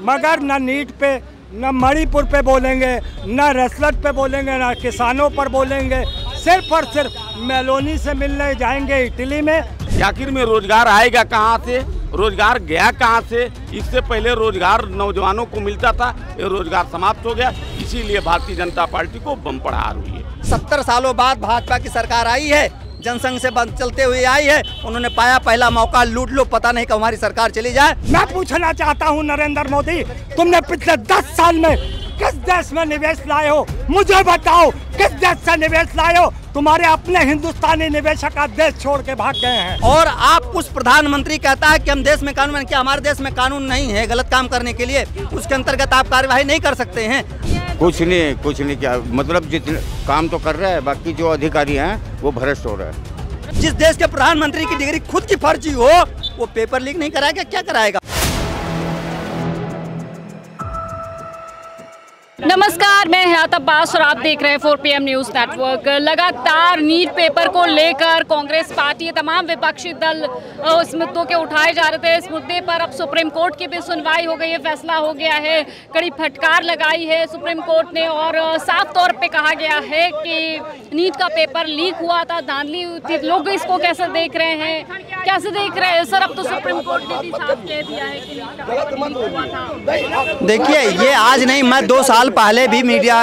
मगर न नीट पे, न मणिपुर पे बोलेंगे, न रसलट पे बोलेंगे, न किसानों पर बोलेंगे। सिर्फ और सिर्फ मेलोनी से मिलने जाएंगे इटली में। आखिर में रोजगार आएगा कहाँ से, रोजगार गया कहाँ से? इससे पहले रोजगार नौजवानों को मिलता था, ये रोजगार समाप्त हो गया। इसीलिए भारतीय जनता पार्टी को बम्पर हार हुई है। 70 सालों बाद भाजपा की सरकार आई है, जनसंघ से चलते हुए आई है। उन्होंने पाया पहला मौका, लूट लो, पता नहीं कब हमारी सरकार चली जाए। मैं पूछना चाहता हूं नरेंद्र मोदी, तुमने पिछले 10 साल में किस देश में निवेश लाए हो? मुझे बताओ, किस देश से निवेश लाए हो? तुम्हारे अपने हिंदुस्तानी निवेशक देश छोड़ के भाग गए हैं। और आप उस प्रधानमंत्री कहता है कि हम देश में कानून, क्या हमारे देश में कानून नहीं है गलत काम करने के लिए? उसके अंतर्गत आप कार्यवाही नहीं कर सकते हैं? कुछ नहीं क्या मतलब, जितने काम तो कर रहे हैं, बाकी जो अधिकारी हैं वो भ्रष्ट हो रहे हैं। जिस देश के प्रधानमंत्री की डिग्री खुद की फर्जी हो, वो पेपर लीक नहीं कराएगा, क्या कराएगा? नमस्कार, मैं हयात अब्बास और आप देख रहे हैं 4 PM न्यूज़ नेटवर्क। लगातार नीट पेपर को लेकर कांग्रेस पार्टी, तमाम विपक्षी दल उस मुद्दों के उठाए जा रहे थे। इस मुद्दे पर अब सुप्रीम कोर्ट की भी सुनवाई हो गई है, फैसला हो गया है। कड़ी फटकार लगाई है सुप्रीम कोर्ट ने और साफ तौर पे कहा गया है कि नीट का पेपर लीक हुआ था, धांधली हुई थी। लोग इसको कैसे देख रहे हैं, कैसे देख रहे हैं सर? अब तो सुप्रीम कोर्ट ने भी साफ कह दिया है कि नीट का पेपर लीक हुआ था। देखिए, ये आज नहीं, मैं 2 साल पहले भी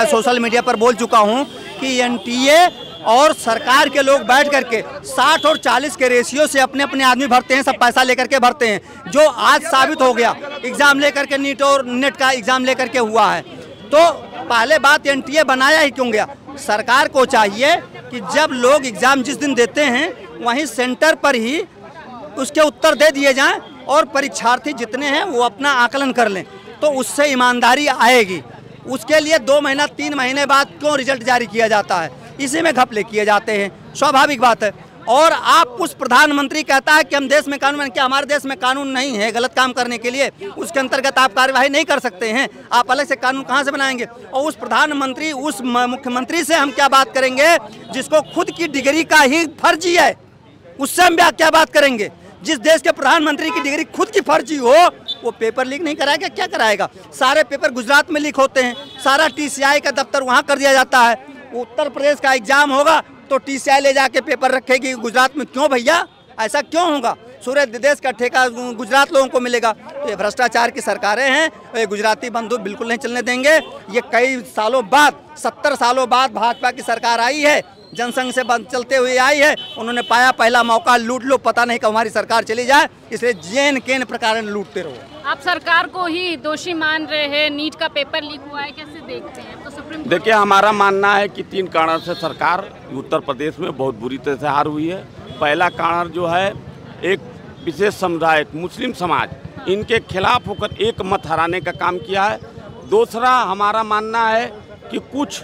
सोशल मीडिया पर बोल चुका हूं कि एनटीए और सरकार के लोग बैठ करके 60 और 40 के रेशियो से अपने अपने आदमी भरते हैं, सब पैसा लेकर के भरते हैं, जो आज साबित हो गया। एग्जाम लेकर के नीट और नेट का एग्जाम लेकर के हुआ है। तो पहले बात, एनटीए बनाया ही क्यों गया? सरकार को चाहिए कि जब लोग एग्जाम जिस दिन देते हैं वहीं सेंटर पर ही उसके उत्तर दे दिए जाएं और परीक्षार्थी जितने हैं वो अपना आकलन कर लें, तो उससे ईमानदारी आएगी। उसके लिए 2 महीना 3 महीने बाद क्यों रिजल्ट जारी किया जाता है? इसी में घपले किए जाते हैं, स्वाभाविक बात है। और आप उस प्रधानमंत्री कहता है कि हम देश में कानून, क्या हमारे देश में कानून नहीं है गलत काम करने के लिए? उसके अंतर्गत आप कार्यवाही नहीं कर सकते हैं। आप अलग से कानून कहाँ से बनाएंगे? और उस प्रधानमंत्री, उस मुख्यमंत्री से हम क्या बात करेंगे जिसको खुद की डिग्री का ही फर्जी है? उससे हम क्या बात करेंगे? जिस देश के प्रधानमंत्री की डिग्री खुद की फर्जी हो, वो पेपर लीक नहीं कराएगा, क्या कराएगा? सारे पेपर गुजरात में लीक होते हैं, सारा TCI का दफ्तर वहाँ कर दिया जाता है। उत्तर प्रदेश का एग्जाम होगा तो TCI ले जाके पेपर रखेगी गुजरात में। क्यों भैया, ऐसा क्यों होगा? सूर्य देश का ठेका गुजरात लोगों को मिलेगा। तो ये भ्रष्टाचार की सरकारें हैं, ये गुजराती बंधु बिल्कुल नहीं चलने देंगे। ये कई सालों बाद, 70 सालों बाद भाजपा की सरकार आई है, जनसंघ से चलते हुए आई है। उन्होंने पाया पहला मौका, लूट लो, पता नहीं कब हमारी सरकार चली जाए। इसलिए जेन केन प्रकार लूटते रहो। आप सरकार को ही दोषी मान रहे हैं, नीट का पेपर लीक हुआ है, कैसे देखते हैं? तो सुप्रीम देखिए, हमारा मानना है कि 3 कारण से सरकार उत्तर प्रदेश में बहुत बुरी तरह से हार हुई है। पहला कारण जो है, एक विशेष समुदाय, मुस्लिम समाज, इनके खिलाफ होकर एक मत हराने का काम किया है। दूसरा हमारा मानना है कि कुछ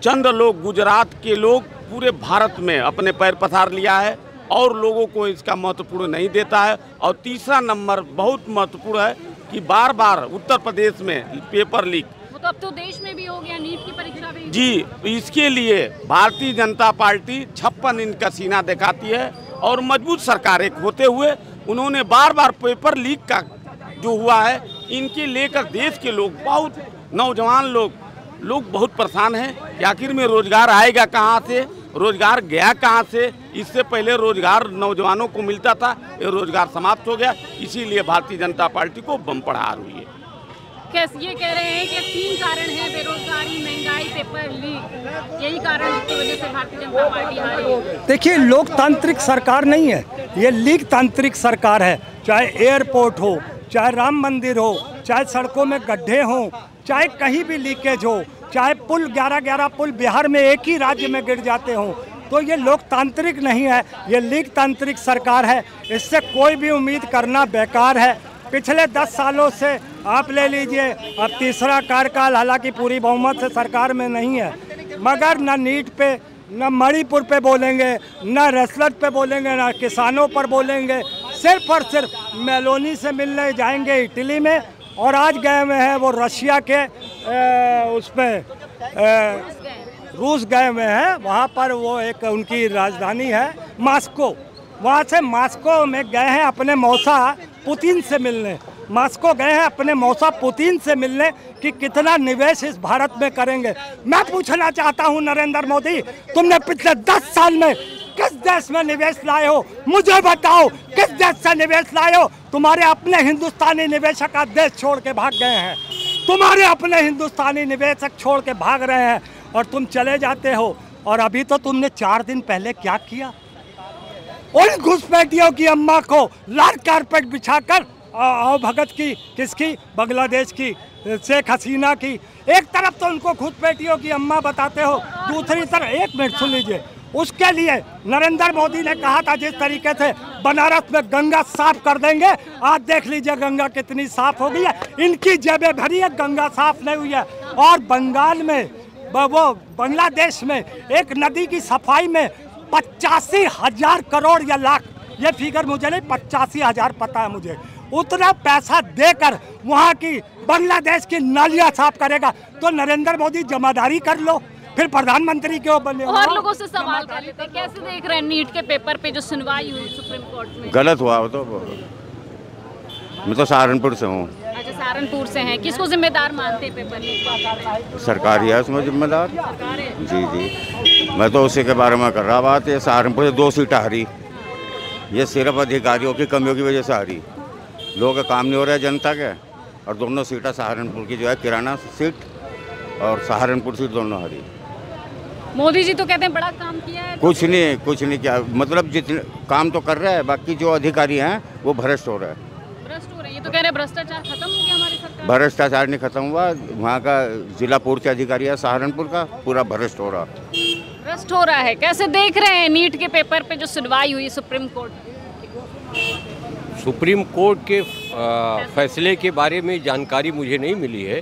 चंद लोग, गुजरात के लोग पूरे भारत में अपने पैर पसार लिया है और लोगों को इसका महत्वपूर्ण नहीं देता है। और तीसरा नंबर बहुत महत्वपूर्ण है कि बार बार उत्तर प्रदेश में पेपर लीक, तो अब तो देश में भी हो गया, नीट की परीक्षा भी। जी, इसके लिए भारतीय जनता पार्टी 56 इंच का सीना दिखाती है और मजबूत सरकार एक होते हुए उन्होंने बार बार पेपर लीक का जो हुआ है, इनके लेकर देश के लोग, बहुत नौजवान लोग बहुत परेशान हैं कि आखिर में रोजगार आएगा कहाँ से, रोजगार गया कहाँ से? इससे पहले रोजगार नौजवानों को मिलता था, ये रोजगार समाप्त हो गया। इसीलिए भारतीय जनता पार्टी को बम्पर हार हुई है। कैसे ये कह रहे हैं कि 3 कारण हैं, बेरोजगारी, महंगाई, पेपर लीक, यही कारण की वजह से भारतीय जनता पार्टी हारी है। देखिए, लोकतांत्रिक सरकार नहीं है, ये लीक तांत्रिक सरकार है। चाहे एयरपोर्ट हो, चाहे राम मंदिर हो, चाहे सड़कों में गड्ढे हों, चाहे कहीं भी लीकेज हो, चाहे पुल 11 पुल बिहार में एक ही राज्य में गिर जाते हों, तो ये लोकतांत्रिक नहीं है, ये लीक तांत्रिक सरकार है। इससे कोई भी उम्मीद करना बेकार है। पिछले 10 सालों से आप ले लीजिए, अब तीसरा कार्यकाल हालांकि पूरी बहुमत से सरकार में नहीं है, मगर न नीट पे, न मणिपुर पे बोलेंगे, न रसलट पे बोलेंगे, न किसानों पर बोलेंगे। सिर्फ और सिर्फ मेलोनी से मिलने जाएंगे इटली में, और आज गए हुए हैं वो रशिया के रूस गए हुए हैं। वहाँ पर वो एक उनकी राजधानी है मॉस्को, वहाँ से मॉस्को में गए हैं अपने मौसा पुतिन से मिलने। मॉस्को गए हैं अपने मौसा पुतिन से मिलने कि कितना निवेश इस भारत में करेंगे। मैं पूछना चाहता हूं नरेंद्र मोदी, तुमने पिछले 10 साल में किस देश में निवेश लाए हो? मुझे बताओ, किस देश से निवेश लाए हो? तुम्हारे अपने हिंदुस्तानी निवेशक आज देश छोड़ के भाग गए हैं। तुम्हारे अपने हिंदुस्तानी निवेशक छोड़ के भाग रहे हैं और तुम चले जाते हो। और अभी तो तुमने 4 दिन पहले क्या किया? उन घुसपैठियों की अम्मा को लाल कारपेट बिछाकर भगत की, किसकी? बांग्लादेश की शेख हसीना की। एक तरफ तो उनको घुसपैठियों की अम्मा बताते हो, दूसरी तरफ, एक मिनट सुन लीजिए, उसके लिए नरेंद्र मोदी ने कहा था जिस तरीके से बनारस में गंगा साफ कर देंगे, आज देख लीजिए गंगा कितनी साफ हो गई है। इनकी जेबें भरी है, गंगा साफ नहीं हुई है। और बंगाल में, वो बांग्लादेश में एक नदी की सफाई में 85,000 करोड़ या लाख, ये फिगर मुझे नहीं, 85,000 पता है मुझे, उतना पैसा देकर वहाँ की बांग्लादेश की नालियाँ साफ करेगा। तो नरेंद्र मोदी जमादारी कर लो, फिर प्रधानमंत्री क्यों बने? और लोगों से सवाल कर लेते हैं, कैसे देख रहे हैं नीट के पेपर पे जो सुनवाई हुई सुप्रीम कोर्ट में? गलत हुआ वो तो। मैं तो सहारनपुर से हूँ। अच्छा, सहारनपुर से हैं। किसको जिम्मेदार मानते हैं पेपर लीक? सरकार ही है उसमें जिम्मेदार। जी जी, मैं तो उसी के बारे में कर रहा बात। ये सहारनपुर से 2 सीटें हारी, ये सिर्फ अधिकारियों की कमियों की वजह से हारी। लोगों का काम नहीं हो रहा है जनता के, और दोनों सीटें सहारनपुर की जो है, किराना सीट और सहारनपुर सीट दोनों हारी। मोदी जी तो कहते हैं बड़ा काम किया है। कुछ नहीं किया, मतलब जितने काम तो कर रहे हैं, बाकी जो अधिकारी हैं वो भ्रष्ट हो रहे हैं। भ्रष्ट हो रहे हैं, ये तो कह रहे हैं भ्रष्टाचार खत्म हो गया हमारी सरकार। भ्रष्टाचार नहीं खत्म हुआ, वहाँ का जिला पूर्ति अधिकारी है सहारनपुर का, पूरा भ्रष्ट हो रहा। भ्रष्ट हो रहा है। कैसे देख रहे हैं नीट के पेपर पे जो सुनवाई हुई सुप्रीम कोर्ट? सुप्रीम कोर्ट के फैसले के बारे में जानकारी मुझे नहीं मिली है,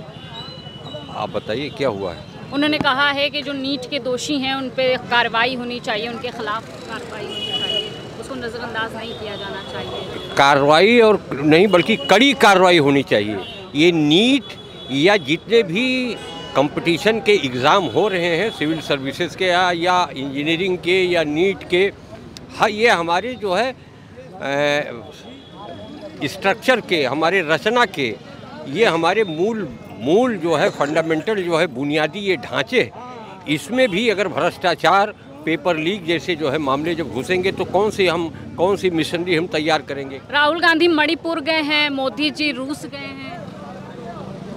आप बताइए क्या हुआ है? उन्होंने कहा है कि जो नीट के दोषी हैं उन पे कार्रवाई होनी चाहिए, उनके खिलाफ कार्रवाई होनी चाहिए, उसको नज़रअंदाज नहीं किया जाना चाहिए। कार्रवाई और नहीं बल्कि कड़ी कार्रवाई होनी चाहिए। ये नीट या जितने भी कंपटीशन के एग्ज़ाम हो रहे हैं सिविल सर्विसेज के या इंजीनियरिंग के या नीट के, हाँ, ये हमारे जो है स्ट्रक्चर के, हमारे रचना के, ये हमारे मूल जो है फंडामेंटल जो है बुनियादी ये ढांचे, इसमें भी अगर भ्रष्टाचार, पेपर लीक जैसे जो है मामले जब घुसेंगे तो कौन सी मिशनरी हम तैयार करेंगे? राहुल गांधी मणिपुर गए हैं, मोदी जी रूस गए हैं।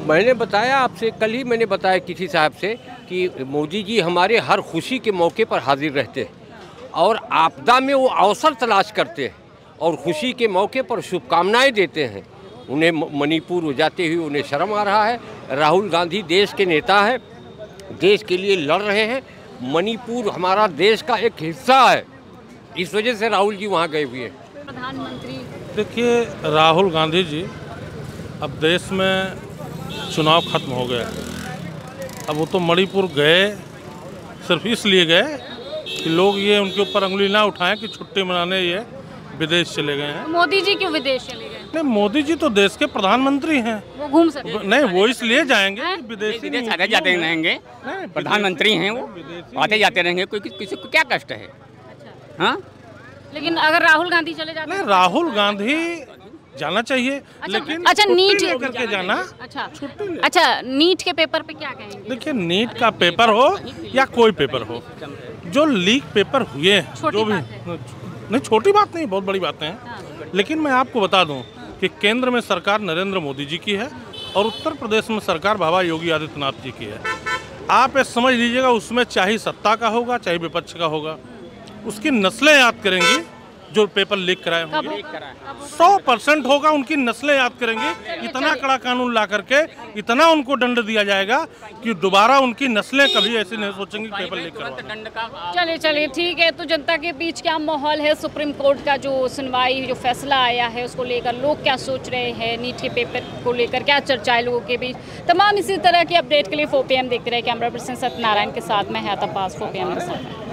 मैंने बताया आपसे, कल ही मैंने बताया किसी साहब से कि मोदी जी हमारे हर खुशी के मौके पर हाजिर रहते हैं और आपदा में वो अवसर तलाश करते हैं और खुशी के मौके पर शुभकामनाएं देते हैं। उन्हें मणिपुर जाते हुए उन्हें शर्म आ रहा है। राहुल गांधी देश के नेता हैं, देश के लिए लड़ रहे हैं। मणिपुर हमारा देश का एक हिस्सा है, इस वजह से राहुल जी वहाँ गए हुए हैं। प्रधानमंत्री देखिए, राहुल गांधी जी, अब देश में चुनाव खत्म हो गया, अब वो तो मणिपुर गए सिर्फ इसलिए गए कि लोग ये उनके ऊपर उंगली ना उठाएं कि छुट्टी मनाने ये विदेश चले गए हैं। मोदी जी क्यों विदेश चले गए? नहीं, मोदी जी तो देश के प्रधानमंत्री हैं, वो घूम सकते नहीं, वो इसलिए जाएंगे कि विदेशी विदेश आते जाते रहेंगे, प्रधानमंत्री हैं वो, आते जाते रहेंगे, कोई किसी को क्या कष्ट है? हाँ, लेकिन अगर राहुल गांधी चले जाते नहीं, राहुल गांधी जाना चाहिए, लेकिन अच्छा नीट करके जाना। अच्छा, नीट के पेपर पे क्या कहेंगे? देखिए, नीट का पेपर हो या कोई पेपर हो, जो लीक पेपर हुए, जो भी नहीं, छोटी बात नहीं, बहुत बड़ी बातें हैं। हाँ। लेकिन मैं आपको बता दूं कि केंद्र में सरकार नरेंद्र मोदी जी की है और उत्तर प्रदेश में सरकार बाबा योगी आदित्यनाथ जी की है। आप ये समझ लीजिएगा, उसमें चाहे सत्ता का होगा चाहे विपक्ष का होगा, उसकी नस्लें याद करेंगी जो पेपर लीक कराए होंगे। 100% होगा, उनकी नस्लें याद करेंगी। इतना कड़ा कानून ला करके इतना उनको दंड दिया जाएगा कि दोबारा उनकी नस्लें कभी ऐसे नहीं सोचेंगी पेपर लीक करवाना। चलिए ठीक है। तो जनता के बीच क्या माहौल है? सुप्रीम कोर्ट का जो सुनवाई, जो फैसला आया है, उसको लेकर लोग क्या सोच रहे हैं? नीट के पेपर को लेकर क्या चर्चा है लोगों के बीच? तमाम इसी तरह की अपडेट के लिए 4PM देखते रहे। कैमरा पर्सन सत्यनारायण के साथ मैं हयात अब्बास, 4PM के साथ।